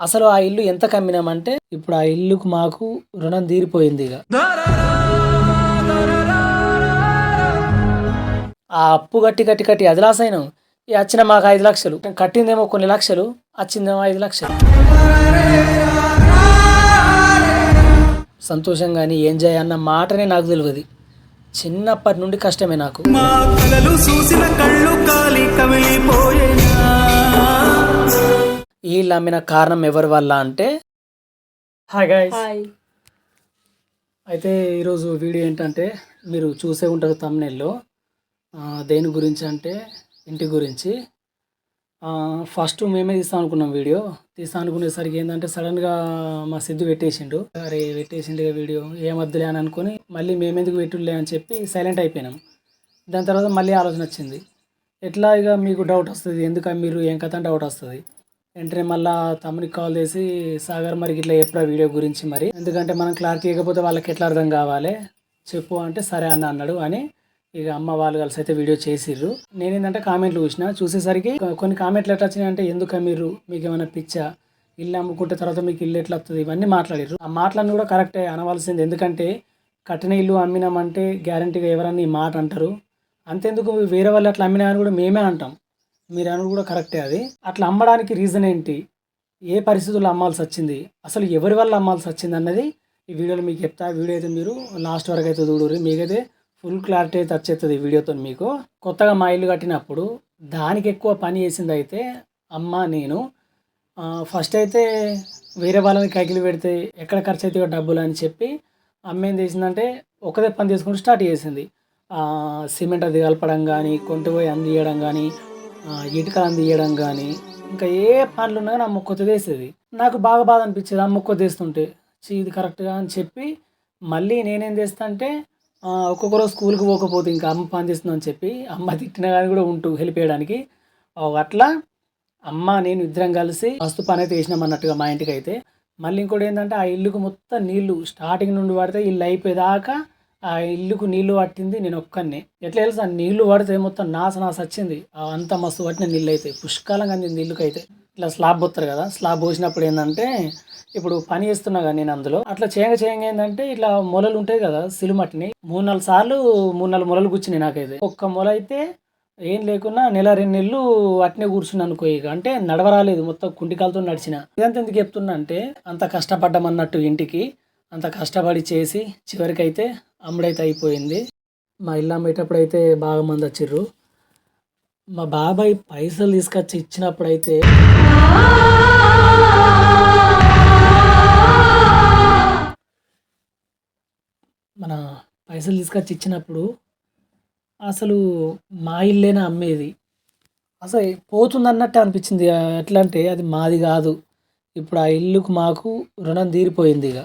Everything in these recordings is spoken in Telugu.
అసలు ఆ ఇల్లు ఎంత కమ్మినామంటే ఇప్పుడు ఆ ఇల్లుకు మాకు రుణం తీరిపోయింది ఇక. ఆ అప్పు కట్టి కట్టి కట్టి అది లాస్ అయినాం. ఇక వచ్చిన మాకు 5 లక్షలు, కట్టిందేమో కొన్ని లక్షలు, వచ్చిందేమో 5 లక్షలు. సంతోషం కానీ ఎంజాయ్ అన్న మాటనే నాకు తెలియదు. చిన్నప్పటి నుండి కష్టమే నాకు. ఈ ఇల్లు అమ్మిన కారణం ఎవరి వల్ల అంటే, హాయ్ గైస్. అయితే ఈరోజు వీడియో ఏంటంటే, మీరు చూసే ఉంటారు thumbnail-లో. దేని గురించి అంటే ఇంటి గురించి. ఫస్ట్ మేమే తీస్తాం అనుకున్నాం వీడియో. అనుకునేసరికి ఏంటంటే సడన్గా మా సిద్ధు పెట్టేసిండు. అరే పెట్టేసిండు వీడియో ఏమద్దులే అని అనుకుని మళ్ళీ మేమెందుకు పెట్టులే అని చెప్పి సైలెంట్ అయిపోయినాం. దాని తర్వాత మళ్ళీ ఆలోచన వచ్చింది, ఎట్లా ఇక మీకు డౌట్ వస్తుంది, ఎందుకు మీరు ఏం కథ అని డౌట్ వస్తుంది. వెంటనే మళ్ళీ తమ్మునికి కాల్ చేసి, సాగర్ మరి ఇట్లా ఎప్పుడు వీడియో గురించి మరి, ఎందుకంటే మనం క్లారిటీ ఇవ్వకపోతే వాళ్ళకి ఎట్లా అర్థం కావాలి చెప్పు అంటే సరే అన్నాడు అని ఇక అమ్మ వాళ్ళు కలిసి అయితే వీడియో చేసిర్రు. నేనేంటంటే కామెంట్లు చూసేసరికి కొన్ని కామెంట్లు ఎట్లా వచ్చినాయి అంటే, ఎందుకు మీకు ఏమైనా పిచ్చా, ఇల్లు అమ్ముకుంటే తర్వాత మీకు ఇల్లు ఎట్లా వస్తుంది, ఇవన్నీ మాట్లాడారు. ఆ మాటలన్నీ కూడా కరెక్టే అనవలసింది, ఎందుకంటే కట్టిన ఇల్లు అమ్మినామంటే గ్యారంటీగా ఎవరన్నా ఈ మాట అంటారు. అంతెందుకు వేరే వాళ్ళు అట్లా అమ్మినా అని కూడా మేమే అంటాం. మీరు అని కూడా కరెక్టే. అది అట్లా అమ్మడానికి రీజన్ ఏంటి, ఏ పరిస్థితుల్లో అమ్మాల్సి వచ్చింది, అసలు ఎవరి వల్ల అమ్మాల్సి వచ్చింది అన్నది ఈ వీడియోలో మీకు చెప్తా. వీడియో అయితే మీరు లాస్ట్ వరకు అయితే చూడరు, మీకైతే ఫుల్ క్లారిటీ అయితే వచ్చేస్తుంది ఈ వీడియోతో. మీకు కొత్తగా మా ఇల్లు కట్టినప్పుడు దానికి ఎక్కువ పని చేసింది అయితే అమ్మ నేను. ఫస్ట్ అయితే వేరే వాళ్ళని కైకిలు పెడితే ఎక్కడ ఖర్చు అవుతాయో డబ్బులు అని చెప్పి అమ్మ ఏం చేసిందంటే ఒకదే పని చేసుకుంటూ స్టార్ట్ చేసింది. సిమెంట్ అది కలపడం కానీ, కొంటిపోయి అందియడం కానీ, ఇటుకలు అందియడం కానీ, ఇంకా ఏ పనులు ఉన్నా కానీ అమ్మ కొత్త వేసేది. నాకు బాగా బాధ అనిపించేది అమ్మ కొత్త వేస్తుంటే, ఇది కరెక్ట్గా అని చెప్పి మళ్ళీ నేనేం చేస్తా అంటే ఒక్కొక్క రోజు స్కూల్కి పోకపోతే ఇంకా అమ్మ పని చేస్తుందని చెప్పి అమ్మ తిట్టిన కానీ కూడా ఉంటూ హెల్ప్ చేయడానికి అట్లా అమ్మ నేను ఇద్దరం కలిసి మస్తు పని అయితే వేసినాం అన్నట్టుగా మా ఇంటికి అయితే. మళ్ళీ ఇంకోటి ఏంటంటే ఆ ఇల్లుకు మొత్తం నీళ్లు స్టార్టింగ్ నుండి పడితే ఇల్లు అయిపోయేదాకా ఆ ఇల్లుకు నీళ్లు పట్టింది నేను ఒక్కనే. ఎట్లా తెలుసు, ఆ నీళ్లు పడితే మొత్తం నాస వచ్చింది. అంత మస్తు పట్టిన నీళ్ళు అయితే పుష్కలంగా అందింది ఇల్లుకి అయితే. ఇట్లా స్లాబ్ పోతారు కదా, స్లాబ్ పోసినప్పుడు ఏంటంటే ఇప్పుడు పని చేస్తున్నా కానీ నేను అందులో అట్లా చేయంగా ఏంటంటే ఇట్లా మొలలు ఉంటాయి కదా సిలుమట్టిని 3-4 సార్లు 3-4 మొలలు కూర్చున్నాయి నాకైతే. ఒక్క మొల అయితే ఏం లేకున్నా నెల 2 నెలలు అట్నే కూర్చుని అనుకో. ఇక అంటే నడవరాలేదు, మొత్తం కుంటికాలతో నడిచిన. ఇదంతా ఎందుకు చెప్తున్నా అంటే, అంత కష్టపడ్డామన్నట్టు ఇంటికి అంత కష్టపడి చేసి చివరికి అయితే అమ్ముడైతే అయిపోయింది. మా ఇల్లు అమ్మేటప్పుడు అయితే బాగా మంది వచ్చిర్రు. మా బాబాయ్ పైసలు తీసుకొచ్చి ఇచ్చినప్పుడైతే అసలు మా ఇల్లేనా అమ్మేది, అసలు పోతుందన్నట్టే అనిపించింది. ఎట్లా అంటే అది మాది కాదు, ఇప్పుడు ఆ ఇల్లుకు మాకు రుణం తీరిపోయింది. ఇక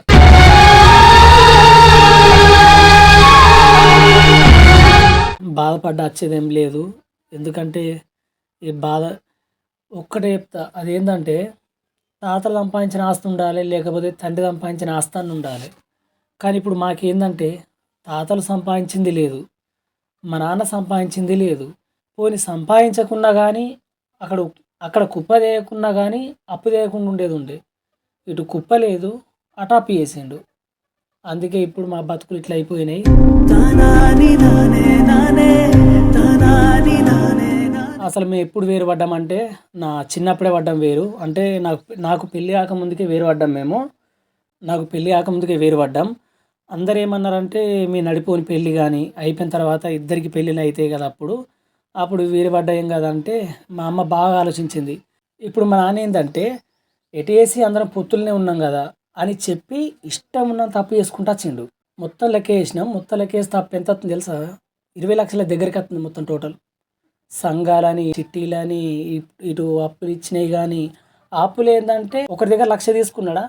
బాధపడ్డ వచ్చేదేం లేదు, ఎందుకంటే ఈ బాధ ఒక్కటే చెప్తా, అదేంటంటే తాతలు సంపాదించిన ఆస్తి ఉండాలి, లేకపోతే తండ్రి సంపాదించిన ఆస్తాన్ని ఉండాలి. కానీ ఇప్పుడు మాకేందంటే తాతలు సంపాదించింది లేదు, మా నాన్న సంపాదించింది లేదు. పోనీ సంపాదించకున్నా కానీ అక్కడ అక్కడ కుప్ప చేయకున్నా కానీ అప్పు చేయకుండా ఉండేది. ఇటు కుప్ప లేదు, అటు అప్పు చేసిండు. అందుకే ఇప్పుడు మా బతుకులు ఇట్లా అయిపోయినాయి. అసలు మేము ఎప్పుడు వేరు పడ్డామంటే నా చిన్నప్పుడే పడ్డాం వేరు. అంటే నాకు పెళ్ళి కాకముందుకే వేరు పడ్డాం మేము. వేరు పడ్డాం. అందరు ఏమన్నారంటే మీ నడిపోని పెళ్ళి కానీ అయిపోయిన తర్వాత ఇద్దరికి పెళ్ళిళ్ళు అవుతాయి కదా, అప్పుడు వేరు పడ్డాం కదా అంటే మా అమ్మ బాగా ఆలోచించింది. ఇప్పుడు మా నాన్న ఏంటంటే ఎటు వేసి అందరం పొత్తులనే ఉన్నాం కదా అని చెప్పి ఇష్టం ఉన్న తప్పు చేసుకుంటూ వచ్చిండు. మొత్తం లెక్క వేసినాం. మొత్తం లెక్క వేసి తప్పు ఎంత వస్తుంది తెలుసా, 20 లక్షల దగ్గరికి వస్తుంది మొత్తం టోటల్. సంఘాలని, చిట్టీలని, ఇటు అప్పులు ఇచ్చినాయి కానీ అప్పులు ఏంటంటే ఒకరి దగ్గర 1,00,000 తీసుకున్నాడా,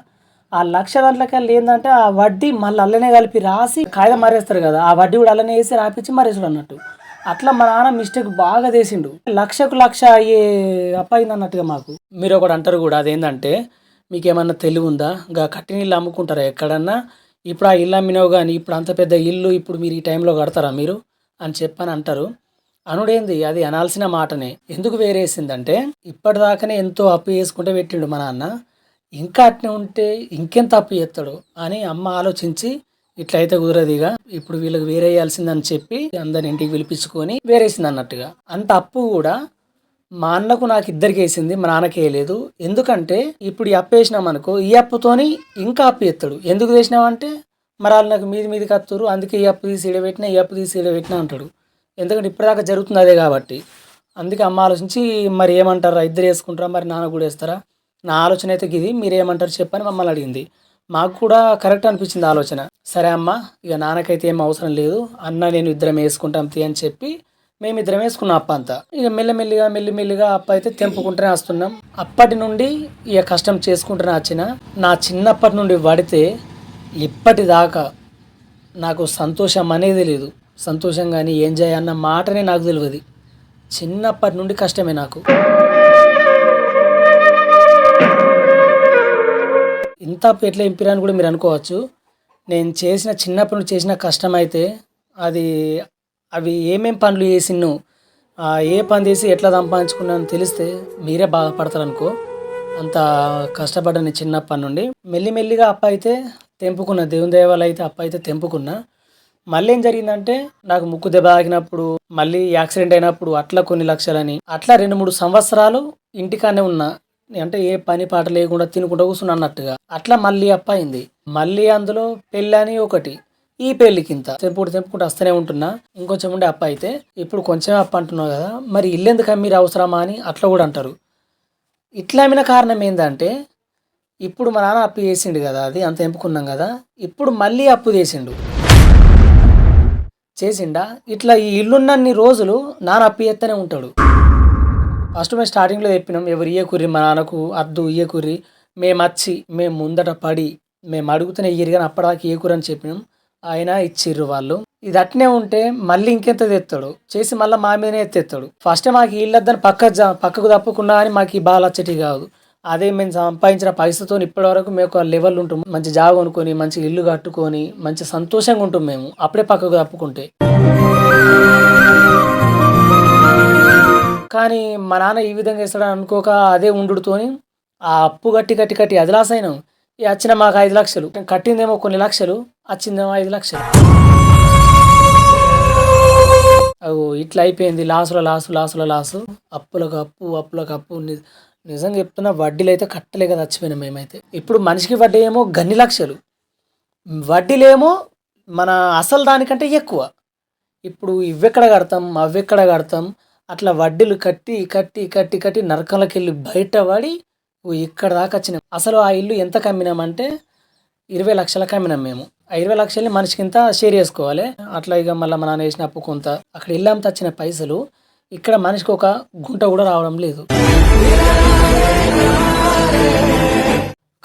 ఆ 1,00,000 దాంట్లోకి ఏంటంటే ఆ వడ్డీ మళ్ళీ అల్లనే కలిపి రాసి కాగితం మారేస్తారు కదా, ఆ వడ్డీ కూడా అల్లనే వేసి రాపించి మారేసాడు అన్నట్టు. అట్లా మా నాన్న మిస్టేక్ బాగా చేసిండు. 1,00,000 అయ్యే అప్పయింది అన్నట్టుగా మాకు. మీరు ఒకటి అంటారు కూడా, అదేంటంటే మీకేమన్నా తెలివి ఉందా, ఇంకా కట్టిన ఇల్లు అమ్ముకుంటారా ఎక్కడన్నా, ఇప్పుడు ఆ ఇల్లు అమ్మినావు కానీ ఇప్పుడు అంత పెద్ద ఇల్లు ఇప్పుడు మీరు ఈ టైంలో కడతారా మీరు అని చెప్పని అంటారు. అనుడేంది, అది అనాల్సిన మాటనే. ఎందుకు వేరేసిందంటే ఇప్పటిదాకానే ఎంతో అప్పు చేసుకుంటే పెట్టిండు మా నాన్న. ఇంకా అట్నే ఉంటే ఇంకెంత అప్పు చేస్తాడు అని అమ్మ ఆలోచించి ఇట్లయితే కుదరదిగా ఇప్పుడు వీళ్ళకి వేరేయాల్సిందని చెప్పి అందరి ఇంటికి పిలిపించుకొని వేరేసింది అన్నట్టుగా. అంత అప్పు కూడా మా అన్నకు నాకు ఇద్దరికి వేసింది, మా నాన్నకి వేయలేదు. ఎందుకంటే ఇప్పుడు ఈ అప్పు వేసినాం అనుకో, ఈ అప్పుతోని ఇంకా అప్పు ఎత్తాడు. ఎందుకు వేసినావంటే మరి వాళ్ళు నాకు మీదికి వస్తారు, అందుకే ఈ అప్పు తీసి పెట్టినా, ఈ అప్పు తీసి పెట్టినా అంటాడు. ఎందుకంటే ఇప్పటిదాకా జరుగుతుంది అదే కాబట్టి. అందుకే అమ్మ ఆలోచించి మరి ఏమంటారా, ఇద్దరు వేసుకుంటారా, మరి నాన్న కూడా వేస్తారా, నా ఆలోచన అయితే ఇది, మీరేమంటారు చెప్పని మమ్మల్ని అడిగింది. మాకు కూడా కరెక్ట్ అనిపించింది ఆలోచన. సరే అమ్మ, ఇక నాన్నకైతే ఏం అవసరం లేదు, అన్న నేను ఇద్దరం వేసుకుంటాం తీ అని చెప్పి మేమిద్దరం వేసుకున్నాం అప్ప అంతా. ఇక మెల్లిమెల్లిగా అప్ప అయితే తెంపుకుంటూనే వస్తున్నాం. అప్పటి నుండి ఇక కష్టం చేసుకుంటూనే వచ్చిన. నా చిన్నప్పటి నుండి పడితే ఇప్పటిదాకా నాకు సంతోషం అనేది లేదు. సంతోషం కానీ ఎంజాయ్ అన్న మాటనే నాకు తెలియదు. చిన్నప్పటి నుండి కష్టమే నాకు. ఇంత ఎట్లా ఎంపిరని కూడా మీరు అనుకోవచ్చు. నేను చేసిన చిన్నప్పటి నుండి చేసిన కష్టం అయితే అది అవి ఏమేం పనులు చేసిను, ఏ పని చేసి ఎట్లా సంపాదించుకున్నాను తెలిస్తే మీరే బాధపడతారు అనుకో. అంత కష్టపడ్డాను చిన్నప్పటి నుండి. మెల్లిమెల్లిగా అప్ప అయితే తెంపుకున్నా, దేవుని దయ అయితే అప్ప అయితే తెంపుకున్నా. మళ్ళీ ఏం జరిగిందంటే నాకు ముక్కు దెబ్బ తాకినప్పుడు, మళ్ళీ యాక్సిడెంట్ అయినప్పుడు అట్లా కొన్ని లక్షలని, అట్లా 2-3 సంవత్సరాలు ఇంటికానే ఉన్నా. అంటే ఏ పని పాట లేకుండా తినుకుంటూ కూర్చున్నా అన్నట్టుగా. అట్లా మళ్ళీ అప్ప అయింది. మళ్ళీ అందులో పెళ్ళి అని ఒకటి. ఈ పెళ్ళికింత తెంపుకుంటూ వస్తూనే ఉంటున్నా. ఇంకొంచెం ఉండే అప్ప అయితే ఇప్పుడు కొంచెం అప్ప అంటున్నావు కదా, మరి ఇల్లు ఎందుకు అమ్మీరు అవసరమా అని అట్లా కూడా అంటారు. ఇట్లా అమ్మిన కారణం ఏంటంటే ఇప్పుడు మా నాన్న అప్పు చేసిండు కదా, అది అంత తెంపుకున్నాం కదా, ఇప్పుడు మళ్ళీ అప్పు చేసిండా. ఇట్లా ఈ ఇల్లున్నన్ని రోజులు నాన్న అప్పు చేస్తూనే ఉంటాడు. ఫస్ట్ మేము స్టార్టింగ్లో చెప్పినాం, ఎవరు ఇయ్యకుర్రి మా నాన్నకు అద్దు ఇయ్యకుర్రి, మేము ముందట పడి మేము అడుగుతూనే ఇయ్యరు కానీ అప్పటిదాకా ఇయ్యకుర్రి అని చెప్పినాం. ఆయన ఇచ్చిర్రు వాళ్ళు. ఇది అట్నే ఉంటే మళ్ళీ ఇంకెంత తెస్తాడు చేసి మళ్ళీ మా మీదనే ఎత్తేస్తాడు. ఫస్ట్ మాకు ఇల్లద్దని పక్కకు తప్పుకున్నా కానీ మాకు ఈ బాగా వచ్చేటివి కాదు. అదే మేము సంపాదించిన పైసతో ఇప్పటి వరకు మేము ఒక లెవెల్ ఉంటాం, మంచి జాబ్ కొనుక్కొని మంచి ఇల్లు కట్టుకొని మంచి సంతోషంగా ఉంటాం మేము, అప్పుడే పక్కకు తప్పుకుంటే. కానీ మా నాన్న ఈ విధంగా ఇస్తాడని అనుకోక అదే ఉండుతోని ఆ అప్పు కట్టి అది లాస్ అయినాం. వచ్చిన మాకు 5 లక్షలు, కట్టిందేమో కొన్ని లక్షలు, వచ్చిందేమో 5 లక్షలు. అవు ఇట్లా అయిపోయింది. లాసు, అప్పులకు అప్పు. నిజంగా చెప్తున్నా, వడ్డీలు అయితే కట్టలేక చచ్చిపోయినాం మేమైతే. ఇప్పుడు మనిషికి వడ్డీ ఏమో గన్ని లక్షలు, వడ్డీలేమో మన అసలు దానికంటే ఎక్కువ. ఇప్పుడు ఇవ్వెక్కడ కడతాం, అవ్వెక్కడ కడతాం, అట్లా వడ్డీలు కట్టి నరకంలోకి వెళ్ళి బయటపడి ఇక్కడ దాకా వచ్చినాం. అసలు ఆ ఇల్లు ఎంత కమ్మినామంటే 20 లక్షలకు అమ్మినాం మేము. ఆ 20 లక్షల్ని మనిషికి ఇంత షేర్ చేసుకోవాలి. అట్లా ఇక మళ్ళీ మన వేసిన అప్పు కొంత, అక్కడ ఇల్లు అంతా వచ్చిన పైసలు ఇక్కడ మనిషికి ఒక గుంట కూడా రావడం లేదు.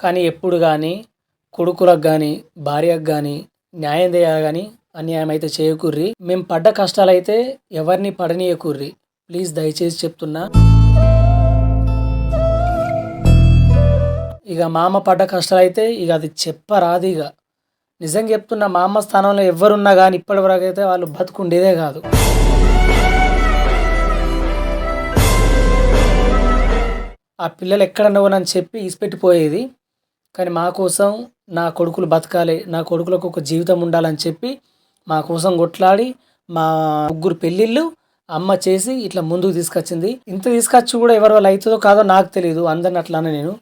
కానీ ఎప్పుడు కానీ కొడుకులకు కానీ భార్యకు కానీ న్యాయం చేయాలి కానీ అన్యాయం అయితే చేయకూర్రి. మేము పడ్డ కష్టాలు అయితే ఎవరిని పడనీయకూర్రి ప్లీజ్, దయచేసి చెప్తున్నా. ఇక మా అమ్మ పడ్డ కష్టాలు అయితే ఇక అది చెప్పరాదు. ఇక నిజంగా చెప్తున్నా, మా అమ్మ స్థానంలో ఎవరున్నా కానీ ఇప్పటివరకు అయితే వాళ్ళు బతుకుండేదే కాదు. ఆ పిల్లలు ఎక్కడన్నావని చెప్పి ఇసిపెట్టిపోయేది. కానీ మా కోసం నా కొడుకులు బతకాలి, నా కొడుకులకు ఒక జీవితం ఉండాలని చెప్పి మా కోసం కొట్లాడి మా 3 పెళ్ళిళ్ళు అమ్మ చేసి ఇట్లా ముందుకు తీసుకొచ్చింది. ఇంత తీసుకొచ్చి కూడా ఎవరి వల్ల అవుతుందో కాదో నాకు తెలియదు, అందరిని అట్లానే నేను.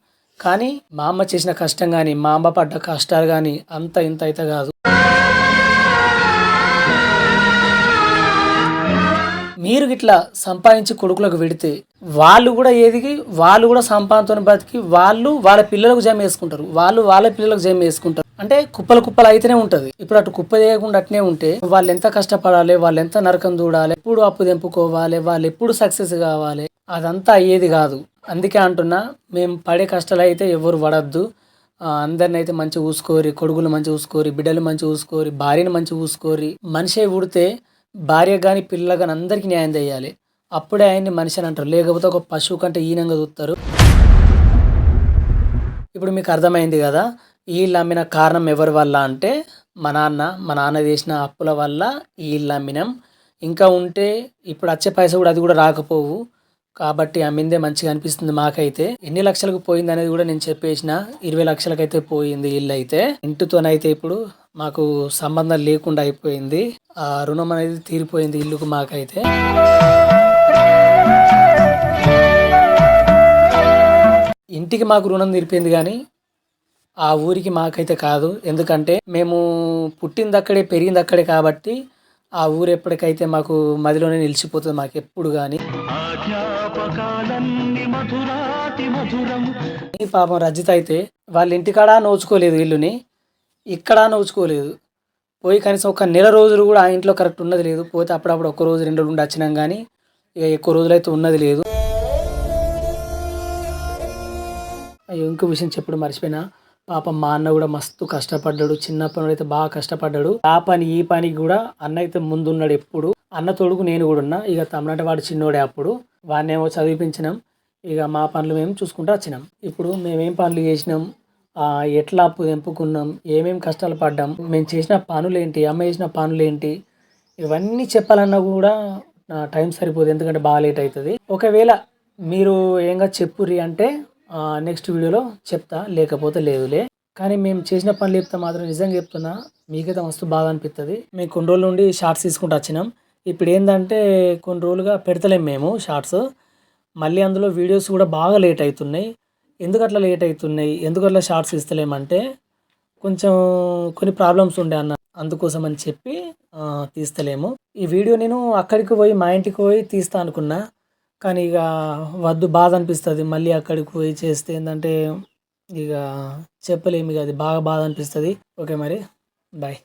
కానీ మా అమ్మ చేసిన కష్టం కానీ మా అమ్మ పడ్డ కష్టాలు కానీ అంత ఇంత అయితే కాదు. మీరు ఇట్లా సంపాదించి కొడుకులకు పెడితే వాళ్ళు కూడా ఎదిగి వాళ్ళు కూడా సంపాదనతో బతికి వాళ్ళు వాళ్ళ పిల్లలకు జమ వేసుకుంటారు, వాళ్ళు వాళ్ళ పిల్లలకు జమ వేసుకుంటారు. అంటే కుప్పలు అయితేనే ఉంటుంది. ఇప్పుడు అటు కుప్ప చేయకుండా అట్నే ఉంటే వాళ్ళు ఎంత కష్టపడాలి, వాళ్ళు ఎంత నరకం చూడాలి, ఎప్పుడు అప్పు తెంపుకోవాలి, వాళ్ళు ఎప్పుడు సక్సెస్ కావాలి, అదంతా అయ్యేది కాదు. అందుకే అంటున్నా, మేము పడే కష్టాలు అయితే ఎవరు పడద్దు. అందరిని అయితే మంచిగా చూసుకోరి, కొడుకులు మంచిగా చూసుకోరి, బిడ్డలు మంచిగా చూసుకోరి, భార్యను మంచిగా చూసుకోరి. మనిషి పుడితే భార్య కానీ పిల్లలు కానీ అందరికీ న్యాయం చేయాలి, అప్పుడే ఆయన్ని మనిషి అని అంటారు. లేకపోతే ఒక పశువు కంటే హీనంగా చూస్తారు. ఇప్పుడు మీకు అర్థమైంది కదా, వీళ్ళు అమ్మిన కారణం ఎవరి వల్ల అంటే మా నాన్న చేసిన అప్పుల వల్ల వీళ్ళు అమ్మినాం. ఇంకా ఉంటే ఇప్పుడు వచ్చే పైసా కూడా అది కూడా రాకపోవు. కాబట్టి అమ్మిందే మంచిగా అనిపిస్తుంది మాకైతే. ఎన్ని లక్షలకు పోయింది అనేది కూడా నేను చెప్పేసిన. 20 లక్షలకైతే పోయింది ఇల్లు అయితే. ఇంటితోనైతే ఇప్పుడు మాకు సంబంధం లేకుండా అయిపోయింది. ఆ రుణం అనేది తీరిపోయింది ఇల్లుకు మాకైతే. ఇంటికి మాకు రుణం తీరిపోయింది కానీ ఆ ఊరికి మాకైతే కాదు. ఎందుకంటే మేము పుట్టింది అక్కడే పెరిగింది అక్కడే కాబట్టి ఆ ఊరు ఎప్పటికైతే మాకు మదిలోనే నిలిచిపోతుంది మాకు ఎప్పుడు కానీ. పాపం రజిత అయితే వాళ్ళ ఇంటికాడ నోచుకోలేదు ఇల్లుని, ఇక్కడ నోచుకోలేదు. పోయి కనీసం ఒక నెల రోజులు కూడా ఆ ఇంట్లో కరెక్ట్ ఉన్నది లేదు. పోతే అప్పుడప్పుడు ఒక్క రోజు 2 రోజులు ఉండి వచ్చినాం కానీ ఇక ఎక్కువ రోజులైతే ఉన్నది లేదు. అయ్యో ఇంకో విషయం చెప్పడం మర్చిపోయినా. పాపం మా అన్న కూడా మస్తు కష్టపడ్డాడు. చిన్నప్పటి అయితే బాగా కష్టపడ్డాడు. ఆ పని ఈ పనికి కూడా అన్న అయితే ముందున్నాడు ఎప్పుడు. అన్న తోడుకు నేను కూడా ఉన్నా. ఇక తమ్ముడంటే వాడు చిన్నోడే అప్పుడు. వాడినేమో చదివిపించినాం. ఇక మా పనులు మేము చూసుకుంటూ వచ్చినాం. ఇప్పుడు మేమేం పనులు చేసినాం, ఎట్లా అప్పు తెంపుకున్నాం, ఏమేం కష్టాలు పడ్డాం, మేము చేసిన పనులేంటి, అమ్మ చేసిన పనులేంటి, ఇవన్నీ చెప్పాలన్నా కూడా టైం సరిపోదు. ఎందుకంటే బాగా లేట్ అవుతుంది. ఒకవేళ మీరు ఏంగా చెప్పుర్రి అంటే నెక్స్ట్ వీడియోలో చెప్తా, లేకపోతే లేదులే. కానీ మేము చేసిన పనులు చెప్తే మాత్రం నిజంగా చెప్తున్నా మీకైతే మస్తు బాగా అనిపిస్తుంది. మేము కొన్ని రోజుల నుండి షార్ట్స్ తీసుకుంటూ వచ్చినాం. ఇప్పుడు ఏంటంటే కొన్ని రోజులుగా పెడతలేం మేము షార్ట్స్. మళ్ళీ అందులో వీడియోస్ కూడా బాగా లేట్ అవుతున్నాయి. ఎందుకట్లా లేట్ అవుతున్నాయి, ఎందుకట్లా షార్ట్స్ ఇస్తలేమంటే కొంచెం కొన్ని ప్రాబ్లమ్స్ ఉండే అన్న, అందుకోసం అని చెప్పి తీస్తలేము. ఈ వీడియో నేను అక్కడికి పోయి మా ఇంటికి పోయి తీస్తా అనుకున్నా. కానీ ఇక వద్దు, బాధ అనిపిస్తుంది మళ్ళీ అక్కడికి పోయి చేస్తే. ఏంటంటే ఇక చెప్పలేము, ఇక అది బాగా బాధ అనిపిస్తుంది. ఓకే మరి, బాయ్.